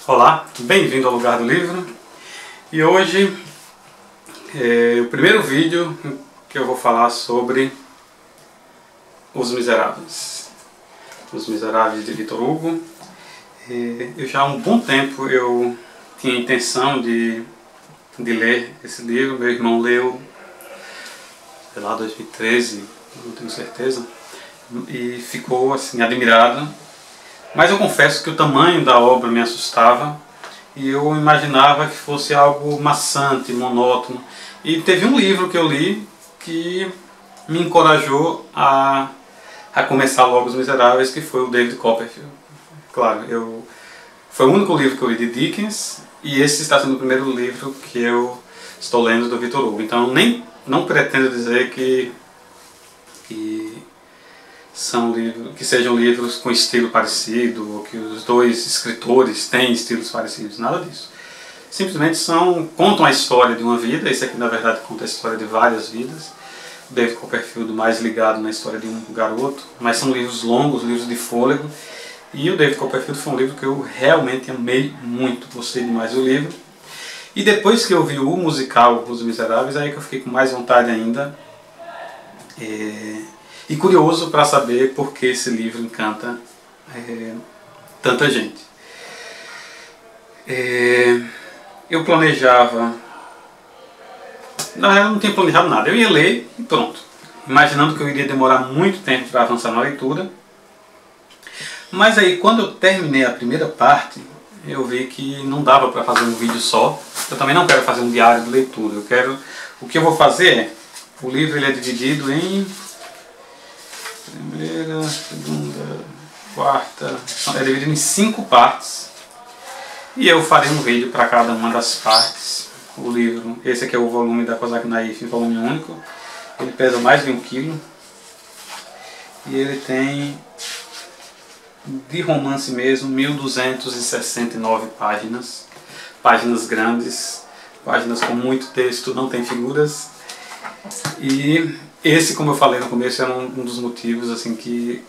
Olá, bem-vindo ao Lugar do Livro. E hoje é o primeiro vídeo que eu vou falar sobre Os Miseráveis. Os Miseráveis de Victor Hugo. Eu já há um bom tempo eu tinha a intenção de ler esse livro. Meu irmão leu, sei lá, 2013, não tenho certeza, e ficou assim admirado. Mas eu confesso que o tamanho da obra me assustava e eu imaginava que fosse algo maçante, monótono. E teve um livro que eu li que me encorajou a começar logo Os Miseráveis, que foi o David Copperfield. Claro, foi o único livro que eu li de Dickens e esse está sendo o primeiro livro que eu estou lendo do Victor Hugo. Então não pretendo dizer que sejam livros com estilo parecido, ou que os dois escritores têm estilos parecidos, nada disso. Simplesmente contam a história de uma vida. Esse aqui na verdade conta a história de várias vidas. O David Copperfield mais ligado na história de um garoto, mas são livros longos, livros de fôlego. E o David Copperfield foi um livro que eu realmente amei muito, gostei demais do livro. E depois que eu vi o musical Os Miseráveis, aí que eu fiquei com mais vontade ainda. E curioso para saber por que esse livro encanta tanta gente. Eu planejava... Na verdade, eu não tinha planejado nada. Eu ia ler e pronto. Imaginando que eu iria demorar muito tempo para avançar na leitura. Mas aí, quando eu terminei a primeira parte, eu vi que não dava para fazer um vídeo só. Eu também não quero fazer um diário de leitura. O que eu vou fazer é... O livro ele é dividido em... primeira, segunda, quarta... É dividido em 5 partes. E eu farei um vídeo para cada uma das partes. O livro, esse aqui é o volume da Kozak Naif, volume único. Ele pesa mais de 1 kg. E ele tem, de romance mesmo, 1269 páginas. Páginas grandes, páginas com muito texto, não tem figuras. E esse, como eu falei no começo, era um dos motivos assim, que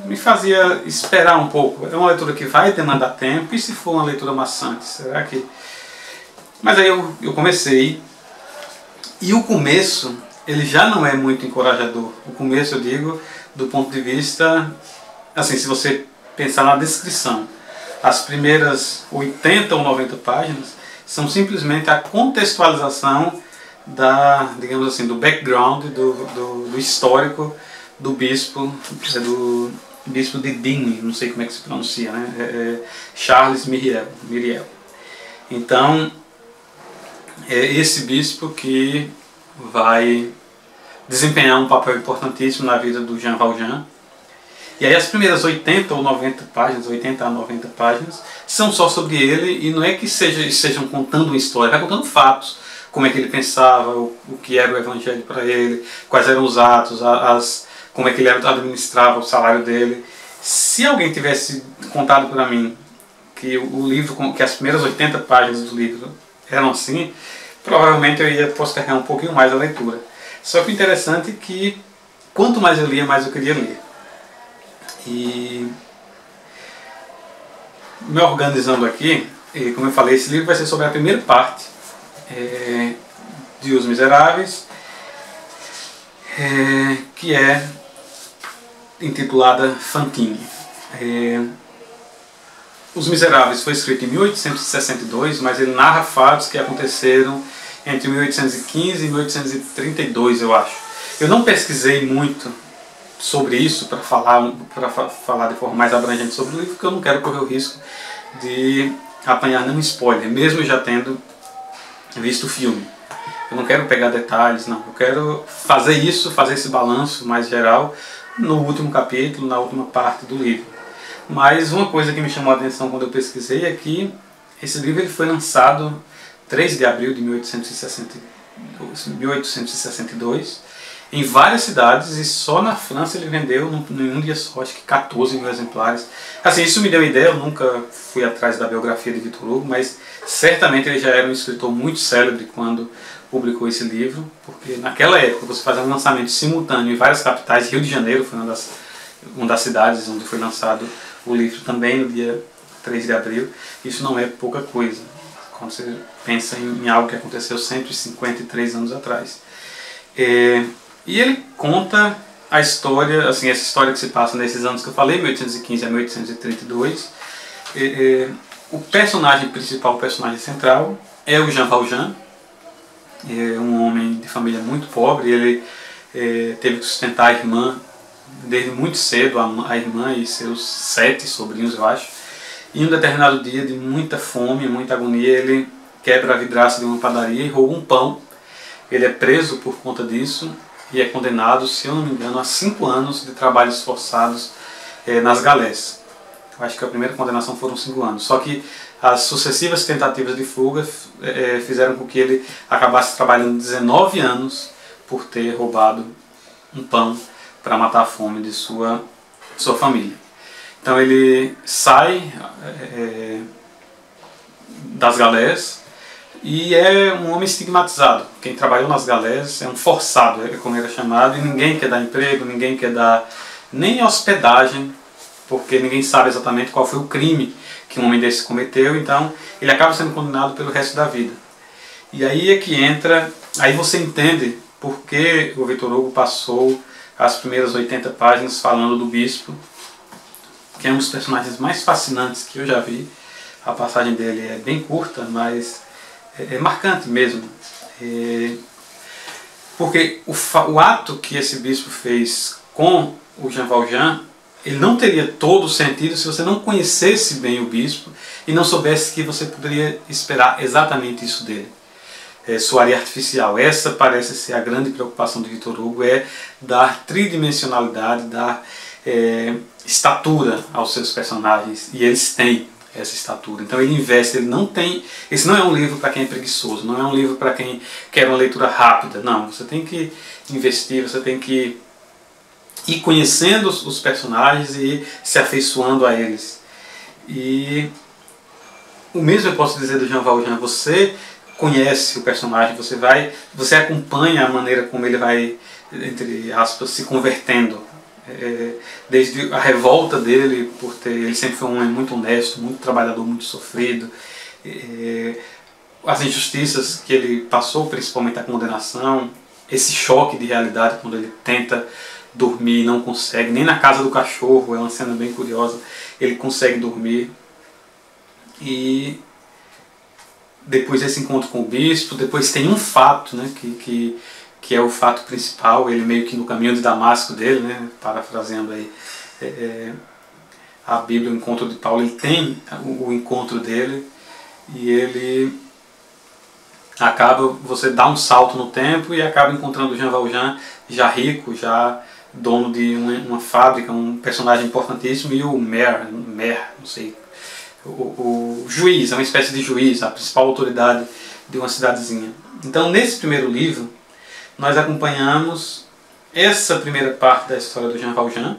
me fazia esperar um pouco. É uma leitura que vai demandar tempo, e se for uma leitura maçante, será que... Mas aí eu comecei, e o começo, ele já não é muito encorajador. O começo, eu digo, do ponto de vista, assim, se você pensar na descrição, as primeiras 80 ou 90 páginas são simplesmente a contextualização digamos assim, do background, do histórico do bispo de Digne, não sei como é que se pronuncia, né? Charles Myriel. Então, é esse bispo que vai desempenhar um papel importantíssimo na vida do Jean Valjean. E aí as primeiras 80 ou 90 páginas, 80 a 90 páginas, são só sobre ele, e não é que estejam contando uma história, vai contando fatos. Como é que ele pensava, o que era o evangelho para ele, quais eram os atos, como é que ele administrava o salário dele. Se alguém tivesse contado para mim que que as primeiras 80 páginas do livro eram assim, provavelmente eu ia postergar um pouquinho mais a leitura. Só que o interessante é que quanto mais eu lia, mais eu queria ler. E me organizando aqui, como eu falei, esse livro vai ser sobre a primeira parte de Os Miseráveis, que é intitulada Fantine. Os Miseráveis foi escrito em 1862, mas ele narra fatos que aconteceram entre 1815 e 1832, eu acho. Eu não pesquisei muito sobre isso para falar de forma mais abrangente sobre o livro, porque eu não quero correr o risco de apanhar nenhum spoiler, mesmo já tendo visto o filme. Eu não quero pegar detalhes, não. Eu quero fazer esse balanço mais geral no último capítulo, na última parte do livro. Mas uma coisa que me chamou a atenção quando eu pesquisei é que esse livro ele foi lançado 3 de abril de 1862 em várias cidades, e só na França ele vendeu em um dia só, acho que 14 mil exemplares. Assim, isso me deu ideia. Eu nunca fui atrás da biografia de Victor Hugo, mas certamente ele já era um escritor muito célebre quando publicou esse livro, porque naquela época você fazia um lançamento simultâneo em várias capitais. Rio de Janeiro foi uma das cidades onde foi lançado o livro também no dia 3 de abril, isso não é pouca coisa, quando você pensa em algo que aconteceu 153 anos atrás. E ele conta a história, assim, essa história que se passa nesses anos que eu falei, 1815 a 1832. O personagem principal, o personagem central, é o Jean Valjean, é um homem de família muito pobre. Ele teve que sustentar a irmã desde muito cedo, a irmã e seus 7 sobrinhos, eu acho. E um determinado dia de muita fome, muita agonia, ele quebra a vidraça de uma padaria e rouba um pão. Ele é preso por conta disso e é condenado, se eu não me engano, a 5 anos de trabalhos forçados nas galés. Eu acho que a primeira condenação foram 5 anos. Só que as sucessivas tentativas de fuga fizeram com que ele acabasse trabalhando 19 anos por ter roubado um pão para matar a fome de sua família. Então ele sai das galés e é um homem estigmatizado. Quem trabalhou nas galés é um forçado, é como era chamado, e ninguém quer dar emprego, ninguém quer dar nem hospedagem, porque ninguém sabe exatamente qual foi o crime que um homem desse cometeu. Então ele acaba sendo condenado pelo resto da vida. E aí é que entra, aí você entende por que o Victor Hugo passou as primeiras 80 páginas falando do bispo, que é um dos personagens mais fascinantes que eu já vi. A passagem dele é bem curta, mas é marcante mesmo. Porque o ato que esse bispo fez com o Jean Valjean, ele não teria todo o sentido se você não conhecesse bem o bispo e não soubesse que você poderia esperar exatamente isso dele. Soaria artificial. Essa parece ser a grande preocupação de Victor Hugo, é dar tridimensionalidade, dar estatura aos seus personagens, e eles têm essa estatura. Então ele investe, ele não tem... Esse não é um livro para quem é preguiçoso, não é um livro para quem quer uma leitura rápida, não. Você tem que investir, você tem que ir conhecendo os personagens e se afeiçoando a eles. E o mesmo eu posso dizer do Jean Valjean. Você conhece o personagem, você acompanha a maneira como ele vai, entre aspas, se convertendo. Desde a revolta dele, ele sempre foi um homem muito honesto, muito trabalhador, muito sofrido. As injustiças que ele passou, principalmente a condenação, esse choque de realidade quando ele tenta dormir e não consegue, nem na casa do cachorro, é uma cena bem curiosa, ele consegue dormir. E depois desse encontro com o bispo, depois tem um fato, né, que é o fato principal, ele meio que no caminho de Damasco dele, né, parafraseando aí a Bíblia, o encontro de Paulo, ele tem o encontro dele e ele acaba, você dá um salto no tempo e acaba encontrando o Jean Valjean já rico, já dono de uma fábrica, um personagem importantíssimo, e o maire, não sei, o juiz, é uma espécie de juiz, a principal autoridade de uma cidadezinha. Então nesse primeiro livro nós acompanhamos essa primeira parte da história do Jean Valjean,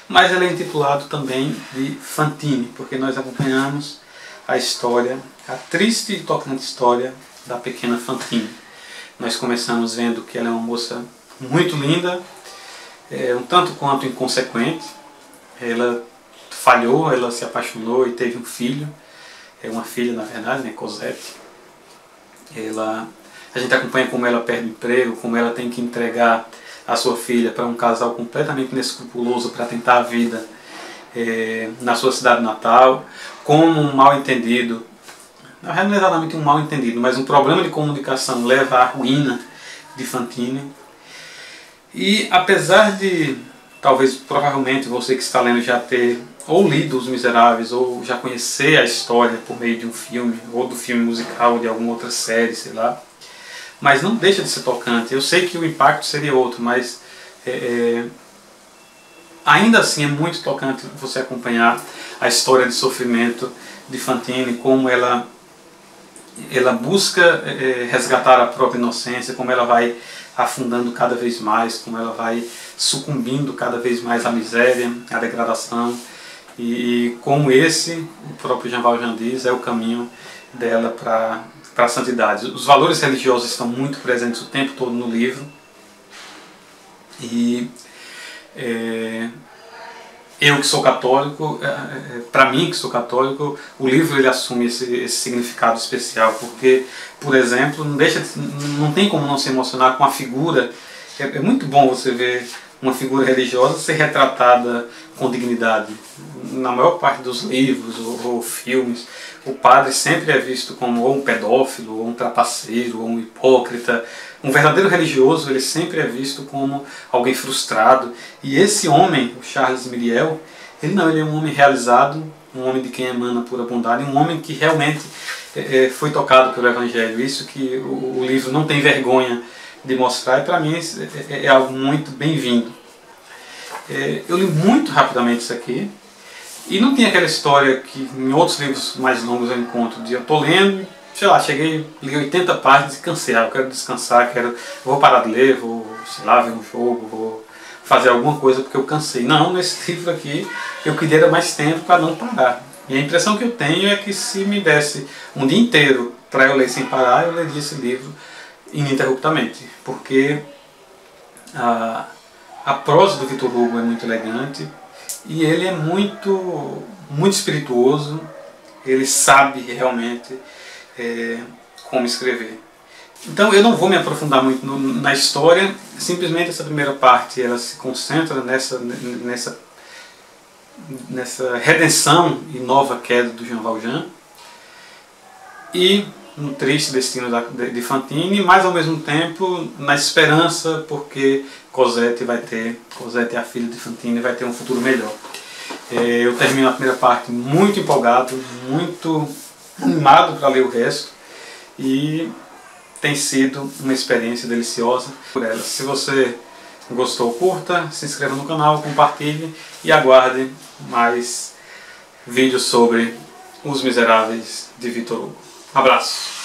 mas ela é intitulado também de Fantine, porque nós acompanhamos a história, a triste e tocante história da pequena Fantine. Nós começamos vendo que ela é uma moça muito linda, um tanto quanto inconsequente. Ela falhou, ela se apaixonou e teve um filho, uma filha na verdade, né, Cosette. A gente acompanha como ela perde o emprego, como ela tem que entregar a sua filha para um casal completamente inescrupuloso para tentar a vida na sua cidade natal, como um mal-entendido, na verdade não é exatamente um mal-entendido, mas um problema de comunicação leva à ruína de Fantine. E apesar de, talvez, provavelmente você que está lendo já ter ou lido Os Miseráveis, ou já conhecer a história por meio de um filme, ou do filme musical, ou de alguma outra série, sei lá, mas não deixa de ser tocante. Eu sei que o impacto seria outro, mas ainda assim é muito tocante você acompanhar a história de sofrimento de Fantine, como ela busca resgatar a própria inocência, como ela vai afundando cada vez mais, como ela vai sucumbindo cada vez mais à miséria, à degradação, e como o próprio Jean Valjean diz, é o caminho dela para a santidade. Os valores religiosos estão muito presentes o tempo todo no livro, e eu que sou católico, para mim que sou católico, o livro ele assume esse significado especial, porque, por exemplo, não tem como não se emocionar com a figura. É muito bom você ver uma figura religiosa ser retratada com dignidade. Na maior parte dos livros ou filmes, o padre sempre é visto como ou um pedófilo, ou um trapaceiro, ou um hipócrita. Um verdadeiro religioso, ele sempre é visto como alguém frustrado. E esse homem, o Charles Myriel, ele é um homem realizado, um homem de quem emana pura bondade, um homem que realmente foi tocado pelo Evangelho. Isso que o livro não tem vergonha de mostrar, e para mim é algo muito bem-vindo. Eu li muito rapidamente isso aqui, e não tem aquela história que em outros livros mais longos eu encontro, de eu estou lendo, sei lá, li 80 páginas e cansei, eu quero descansar, vou parar de ler, vou, sei lá, ver um jogo, vou fazer alguma coisa porque eu cansei. Não, nesse livro aqui eu queria mais tempo para não parar. E a impressão que eu tenho é que se me desse um dia inteiro para eu ler sem parar, eu leria esse livro ininterruptamente, porque a prosa do Victor Hugo é muito elegante e ele é muito espirituoso, ele sabe realmente como escrever. Então eu não vou me aprofundar muito na história, simplesmente essa primeira parte ela se concentra nessa redenção e nova queda do Jean Valjean e no triste destino de Fantine, mas ao mesmo tempo na esperança, porque Cosette é a filha de Fantine, vai ter um futuro melhor. Eu termino a primeira parte muito empolgado, muito animado para ler o resto, e tem sido uma experiência deliciosa por ela. Se você gostou, curta, se inscreva no canal, compartilhe e aguarde mais vídeos sobre Os Miseráveis de Victor Hugo. Abraço!